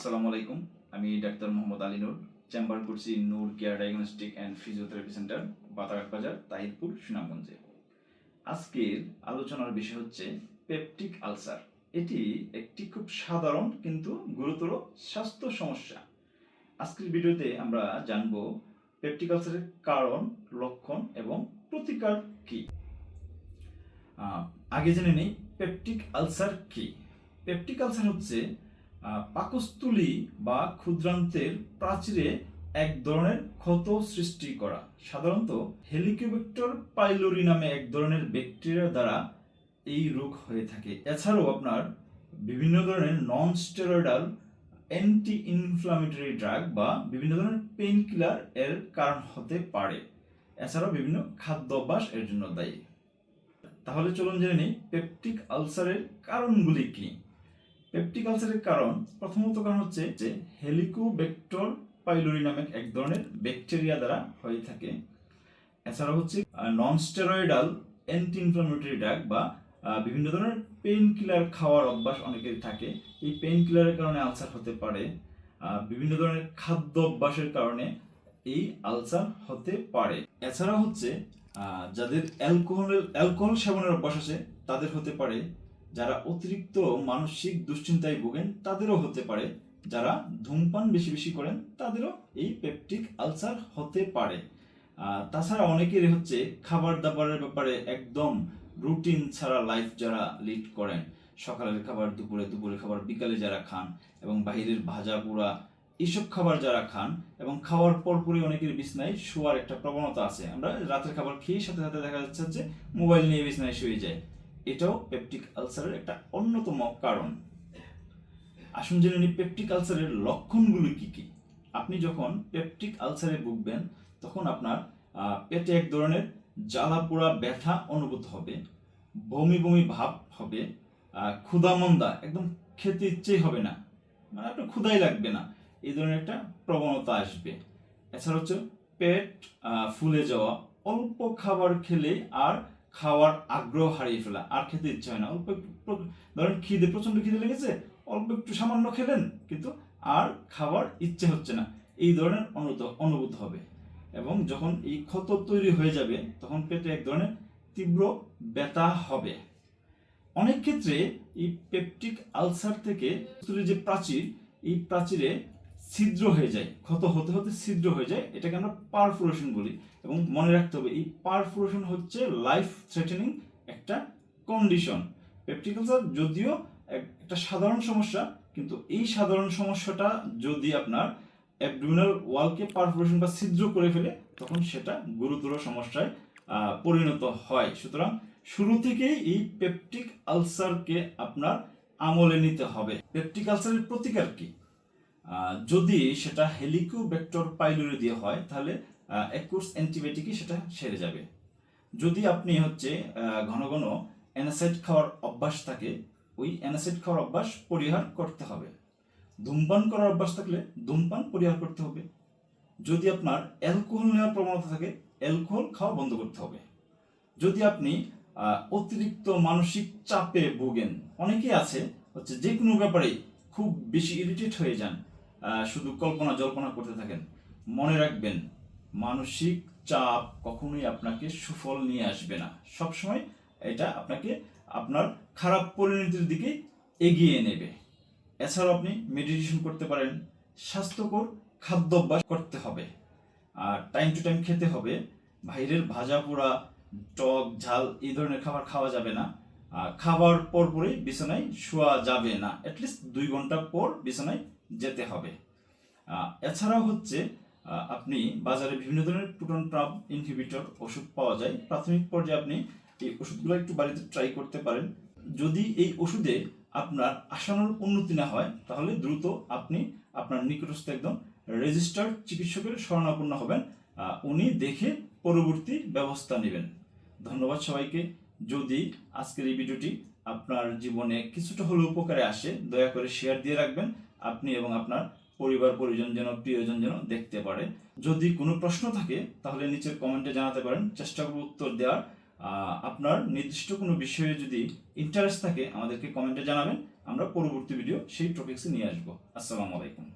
আসসালামু আলাইকুম। আমি ডাক্তার মোহাম্মদ আলী নূর, চেম্বার করছি Noor care diagnostic and physiotherapy centre, Batarghat Bazar, Tahirpur, সুনামগঞ্জে। আজকের আলোচনার বিষয় হচ্ছে পেপটিক আলসার। এটি একটি খুব সাধারণ কিন্তু গুরুতর স্বাস্থ্য সমস্যা। আজকের ভিডিওতে আমরা জানব পেপটিক আলসারের কারণ, লক্ষণ এবং প্রতিকার কি। আগে জেনে নেই পেপটিক আলসার কি। পেপটিক আলসার হচ্ছে পাকস্থলী বা ক্ষুদ্রান্তের প্রাচীরে এক ধরনের ক্ষত সৃষ্টি করা, সাধারণত হেলিকোব্যাক্টর পাইলোরি নামে এক ধরনের ব্যাকটেরিয়া দ্বারা এই রোগ হয়ে থাকে। এছাড়াও আপনার বিভিন্ন ধরনের non steroidal anti inflammatory drug বা বিভিন্ন ধরনের পেইন কিলার এর কারণ হতে পারে। এছাড়াও বিভিন্ন খাদ্যাভ্যাস এর জন্য দায়ী। তাহলে চলুন জেনে নিই পেপটিক আলসারের কারণগুলি কি। পেপটিক আলসারের কারণ, প্রথমত কারণ হচ্ছে যে হেলিকোব্যাক্টর পাইলোরি নামক এক ধরনের ব্যাকটেরিয়া দ্বারা হয়ে থাকে। এছাড়া হচ্ছে non steroidal anti inflammatory drug বা বিভিন্ন ধরনের পেইন কিলার খাওয়ার অভ্যাস অনেকেরই থাকে। এই পেইন কিলারের কারণে আলসার হতে পারে। বিভিন্ন ধরনের খাদ্য অভ্যাসের কারণে এই আলসার হতে পারে। এছাড়া হচ্ছে যাদের অ্যালকোহল সেবনের অভ্যাস আছে তাদের হতে পারে। যারা অতিরিক্ত মানসিক দুশ্চিন্তায় ভোগেন তাদেরও হতে পারে। যারা ধূমপান বেশি বেশি করেন তাদেরও এই পেপটিক আলসার হতে পারে। তাছাড়া অনেকেরই হচ্ছে খাবার দাবারের ব্যাপারে একদম রুটিন ছাড়া লাইফ যারা লিড করেন, সকালের খাবার দুপুরে খাবার বিকালে যারা খান এবং বাইরের ভাজা পোড়া এইসব খাবার যারা খান এবং খাওয়ার পরপরই অনেকের বিছনায় শোয়ার একটা প্রবণতা আছে। আমরা রাতের খাবার খেয়ে সাথে সাথে দেখা যাচ্ছে যে মোবাইল নিয়ে বিছনায় শুয়ে যায়। এটাও পেপটিক আলসারের একটা অন্যতম কারণ। আসুন জেনে নিই পেপটিক আলসারের লক্ষণগুলো কি কি। আপনি যখন পেপটিক আলসারে ভুগবেন তখন আপনার পেটে এক ধরনের জ্বালা পোড়া ব্যথা অনুভূত হবে, বমি বমি ভাব হবে, ক্ষুধামন্দা, একদম খেতে ইচ্ছেই হবে না, মানে আপনার ক্ষুধাই লাগবে না, এই ধরনের একটা প্রবণতা আসবে। এছাড়া হচ্ছে পেট ফুলে যাওয়া, অল্প খাবার খেলে আর খাওয়ার আগ্রহ হারিয়ে ফেলা, আর খেতে ইচ্ছে হয় না। অল্প একটু ধরেন প্রচন্ড খিদে লেগেছে, অল্প একটু সামান্য খেলেন কিন্তু আর খাবার ইচ্ছে হচ্ছে না, এই ধরনের অনুভূত হবে। এবং যখন এই ক্ষত তৈরি হয়ে যাবে তখন পেটে এক ধরনের তীব্র ব্যথা হবে। অনেক ক্ষেত্রে এই পেপটিক আলসার থেকে যে প্রাচীর, এই প্রাচীরে ছিদ্র হয়ে যায়, ক্ষত হতে হতে ছিদ্র হয়ে যায়, এটাকে আমরা পারফোরেশন বলি। এবং মনে রাখতে হবে এই পারফোরেশন হচ্ছে লাইফ থ্রেটেনিং একটা কন্ডিশন। পেপটিক আলসার যদিও একটা সাধারণ সমস্যা, কিন্তু এই সাধারণ সমস্যাটা যদি আপনার অ্যাবডোমিনাল ওয়ালকে পারফোরেশন বা ছিদ্র করে ফেলে তখন সেটা গুরুতর সমস্যায় পরিণত হয়। সুতরাং শুরু থেকেই এই পেপটিক আলসারকে আপনার আমলে নিতে হবে। পেপটিক আলসারের প্রতিকার কি? যদি সেটা হেলিকোব্যাক্টর পাইলোরি দিয়ে হয় তাহলে এক কোর্স অ্যান্টিবায়োটিকই সেটা সেরে যাবে। যদি আপনি হচ্ছে ঘন ঘন অ্যানাসাইড খাওয়ার অভ্যাস থাকে, ওই অ্যানাসাইড খাওয়ার অভ্যাস পরিহার করতে হবে। ধূমপান করার অভ্যাস থাকলে ধূমপান পরিহার করতে হবে। যদি আপনার অ্যালকোহল নেওয়ার প্রবণতা থাকে অ্যালকোহল খাওয়া বন্ধ করতে হবে। যদি আপনি অতিরিক্ত মানসিক চাপে ভোগেন, অনেকেই আছে হচ্ছে যে কোনো ব্যাপারে খুব বেশি ইরিটেট হয়ে যান, শুধু কল্পনা জল্পনা করতে থাকেন, মনে রাখবেন মানসিক চাপ কখনোই আপনাকে সুফল নিয়ে আসবে না। সবসময় এটা আপনাকে আপনার খারাপ পরিণতির দিকে এগিয়ে নেবে। এছাড়াও আপনি মেডিটেশন করতে পারেন, স্বাস্থ্যকর খাদ্যাভ্যাস করতে হবে, আর টাইম টু টাইম খেতে হবে। বাইরের ভাজা পোড়া, টক ঝাল এই ধরনের খাবার খাওয়া যাবে না। খাবার পরপরই বিছানায় শোয়া যাবে না, অ্যাটলিস্ট 2 ঘন্টা পর বিছানায় যেতে হবে। এছাড়াও হচ্ছে আপনি বাজারে বিভিন্ন ধরনের প্রোটন পাম্প ইনহিবিটর ওষুধ পাওয়া যায়। প্রাথমিক পর্যায়ে আপনি এই ওষুধগুলো একটু বাড়িতে ট্রাই করতে পারেন। যদি এই ওষুধে আপনার আশানুরূপ উন্নতি না হয় তাহলে দ্রুত আপনি আপনার নিকটস্থ একদম রেজিস্টার্ড চিকিৎসকের শরণাপন্ন হবেন, উনি দেখে পরবর্তী ব্যবস্থা নেবেন। ধন্যবাদ সবাইকে। যদি আজকের এই ভিডিওটি আপনার জীবনে কিছুটা হলেও উপকারে আসে দয়া করে শেয়ার দিয়ে রাখবেন, আপনি এবং আপনার পরিবার পরিজন যেন, প্রিয়জন যেন দেখতে পারে। যদি কোনো প্রশ্ন থাকে তাহলে নিচের কমেন্টে জানাতে পারেন, চেষ্টা করব উত্তর দেওয়ার। আপনার নির্দিষ্ট কোনো বিষয়ে যদি ইন্টারেস্ট থাকে আমাদেরকে কমেন্টে জানাবেন, আমরা পরবর্তী ভিডিও সেই টপিক্সে নিয়ে আসবো। আসসালামু আলাইকুম।